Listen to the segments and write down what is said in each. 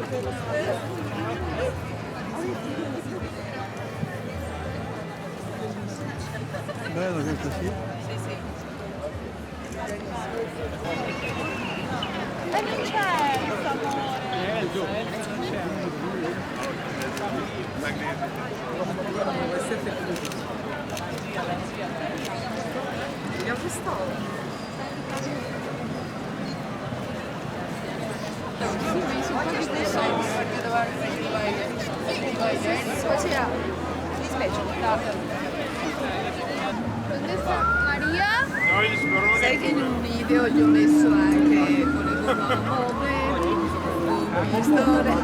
Bello questo, sì. Sì, sì. E non c'è amore. Vediamo quest'anno. Maria? Sai che in un video gli ho messo anche volevo un amore, una storia.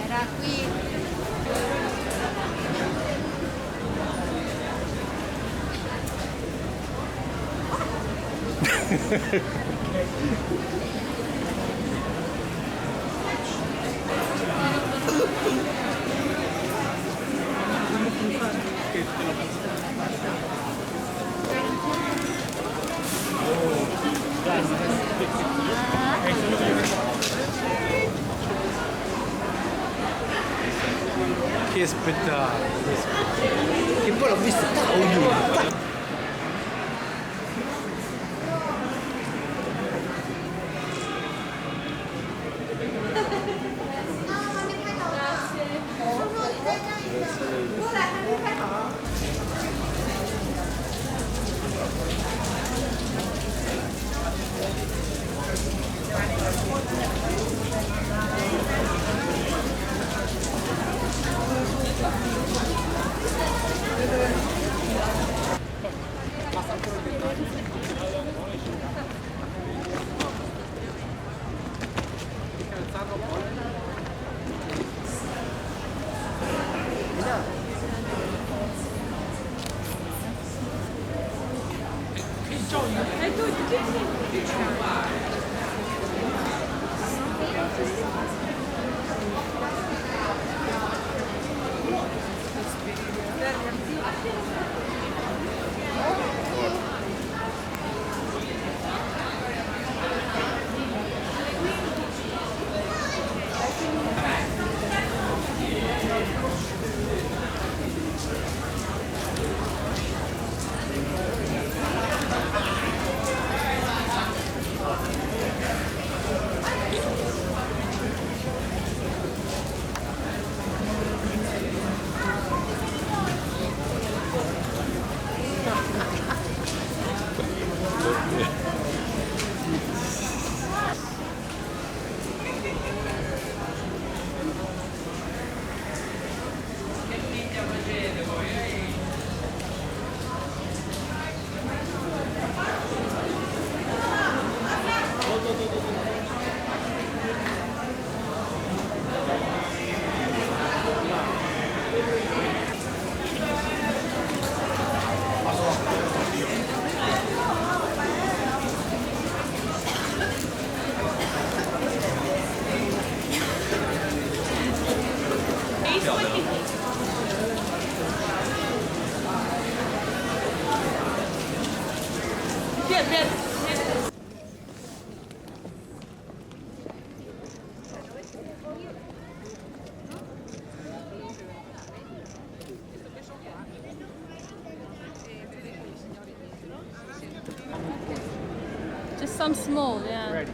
Era qui. Che spettacolo! Che poi l'ho visto ognuno. Just some small, yeah. Ready.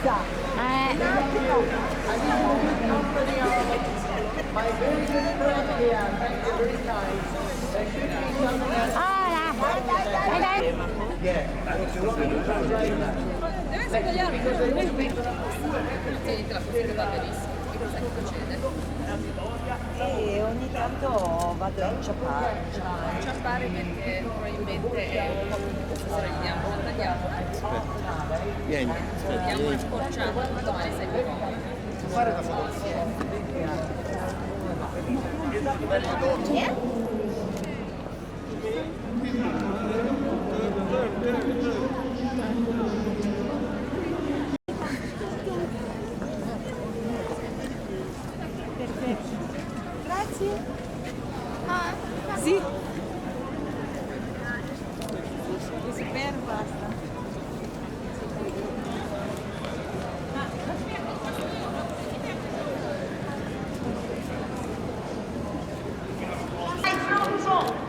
Deve sbagliare, tieniti la così va benissimo. Che cosa che succede? E ogni tanto vado a inciappare. Inciappare perché probabilmente è un po' come questa sera vediamo, non tagliamo. Vieni. Diamo una scorciata, domani sei più comodo. Fare la foto. Grazie. Sì. Per basta.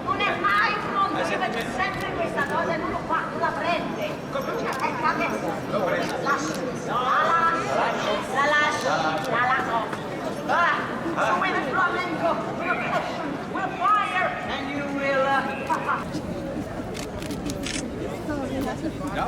Non è mai pronto, deve c'è sempre questa cosa e non lo fa, non la prende. Adesso. La lascia. So with the flamenco, we'll passion, we'll fire, and you will... No?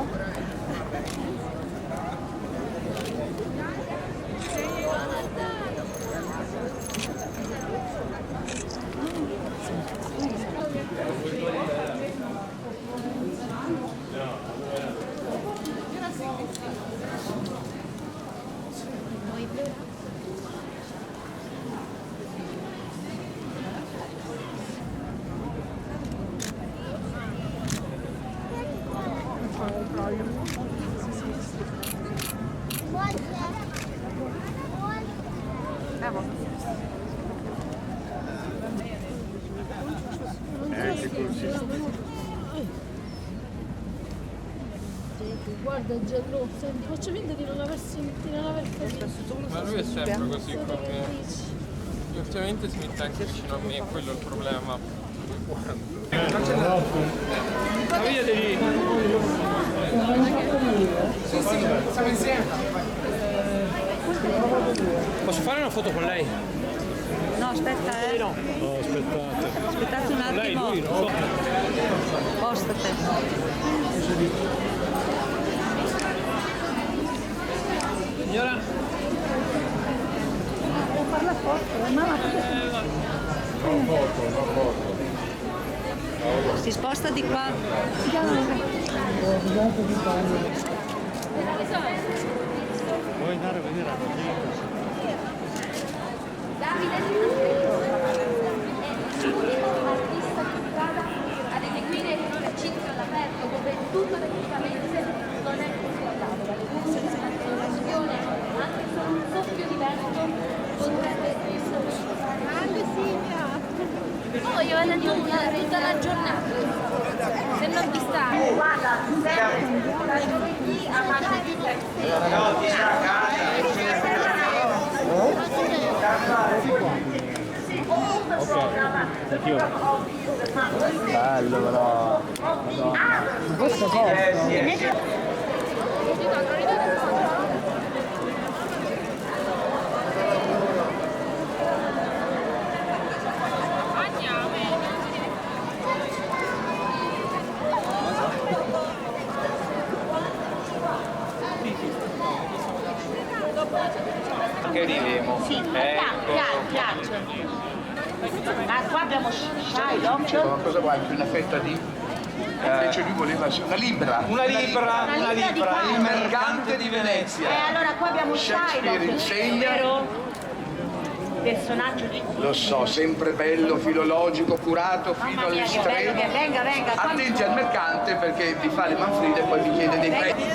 Guarda il giallo, senti, faccio finta di non aver sentito, di non aver capito. Ma lui è sempre così con me. Ultimamente si mette anche vicino a me, quello è il problema. Ma via di lì. Sì, siamo insieme. Posso fare una foto con lei? No, aspetta, No, aspettate. aspettate un Lei, attimo. lui, no? Postate. Signora? Devo fare la foto, mamma. Si sposta di qua. Vuoi andare a vedere la gente? Artista puntata ad eseguire il recinto all'aperto dove tutto tecnicamente non è controllato. La situazione, anche solo un soffio di vento, potrebbe essere. Grande Silvia! Oh, io vado a diluviare tutta la giornata. Se non ti sta. Guarda, sempre da giovedì a martedì 3. Bello però. Questo costa. Che arriviamo. Sì, piace. Ma qua abbiamo sai, l'occhio. Ma cosa vuoi? Una fetta di... Invece lui voleva una libra. Una libra, Il mercante di Venezia. Allora qua abbiamo Shakespeare insegna. Personaggio di... Lo so, sempre bello, filologico, curato fino Mamma mia, che bello che all'estremo. venga. Attenti al mercante perché vi fa le manfrine e poi vi chiede dei prezzi.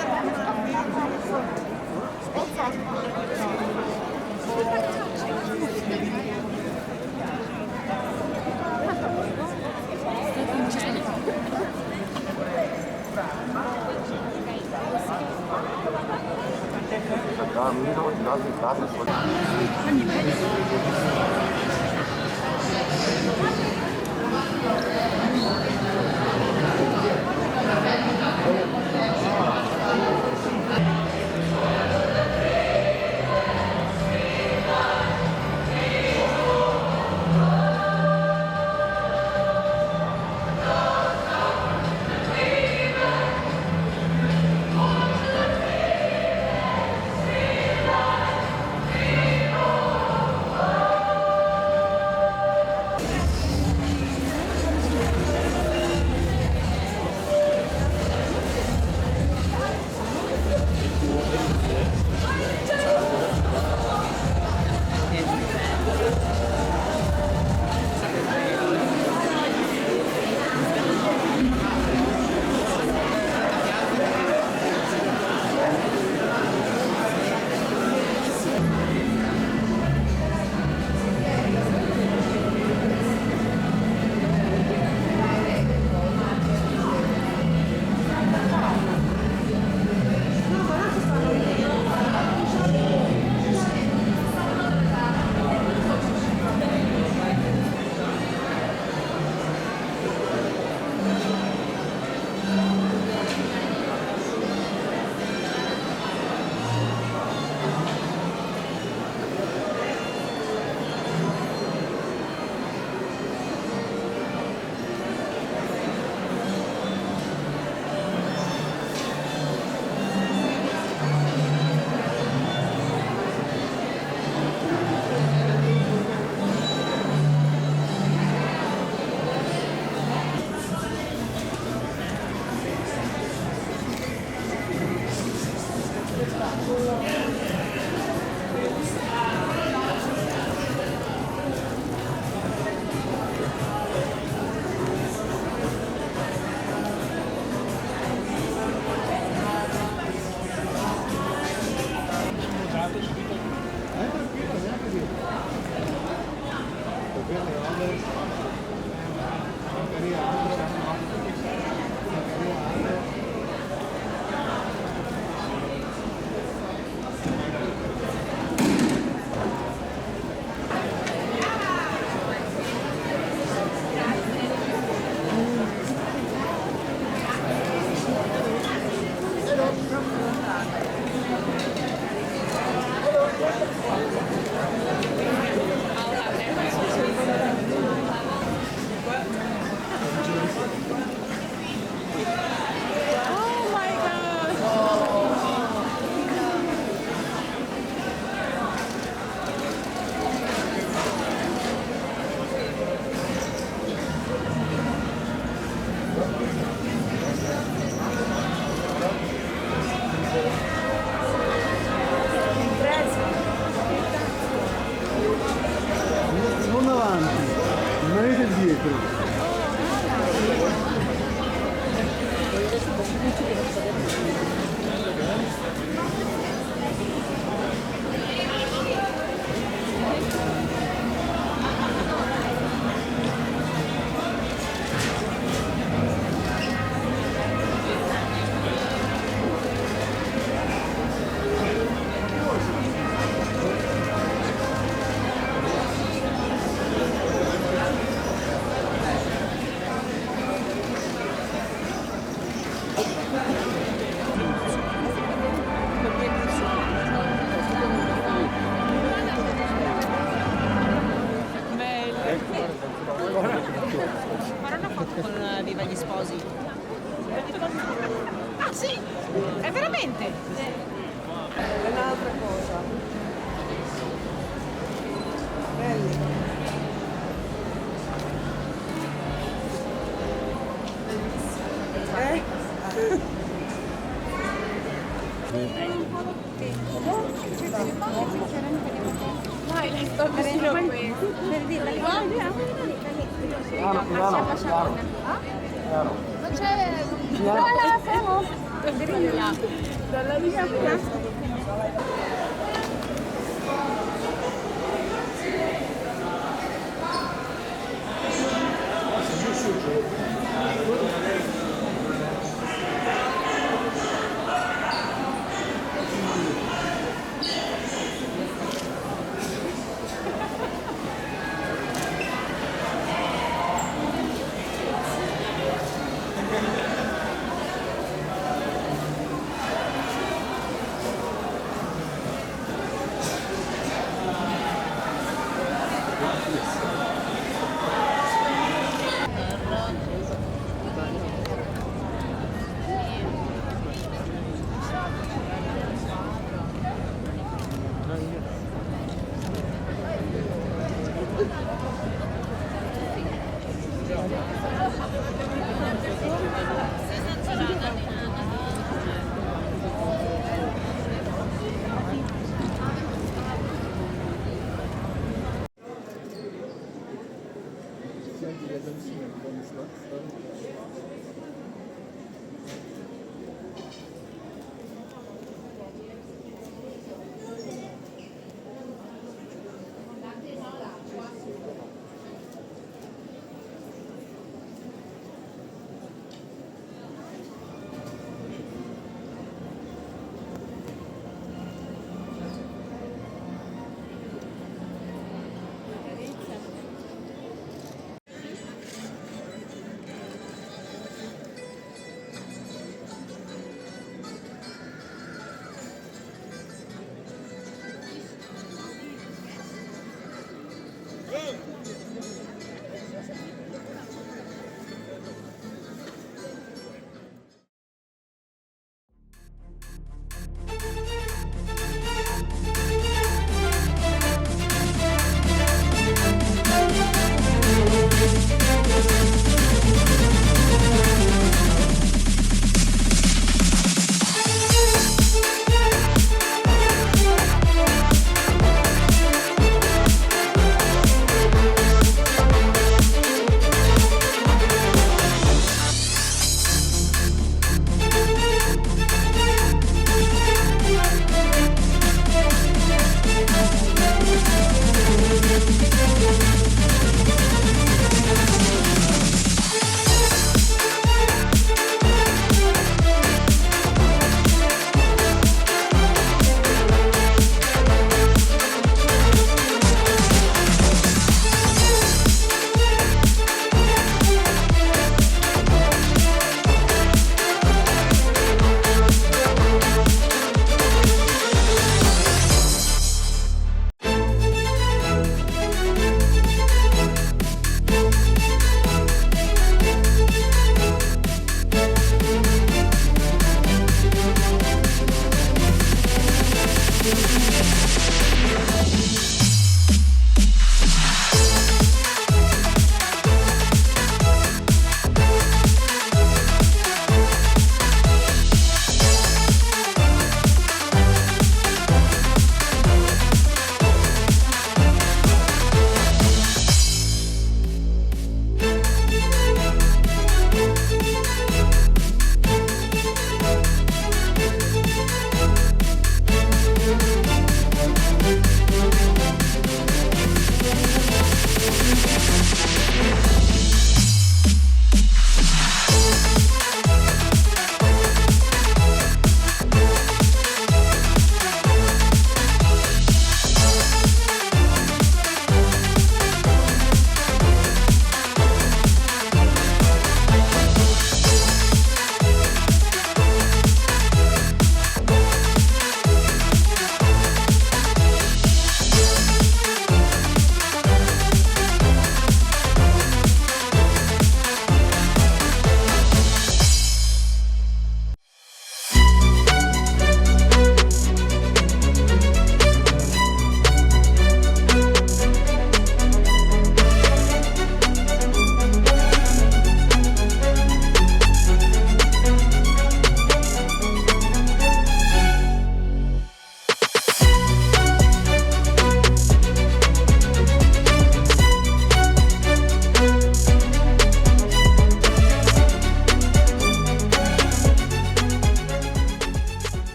Viva gli sposi. Ah sì, è veramente? È un'altra cosa. Belli. Dai, lei sta vicino a qui. Per dirla, non c'è... Voilà, siamo! Dalla via.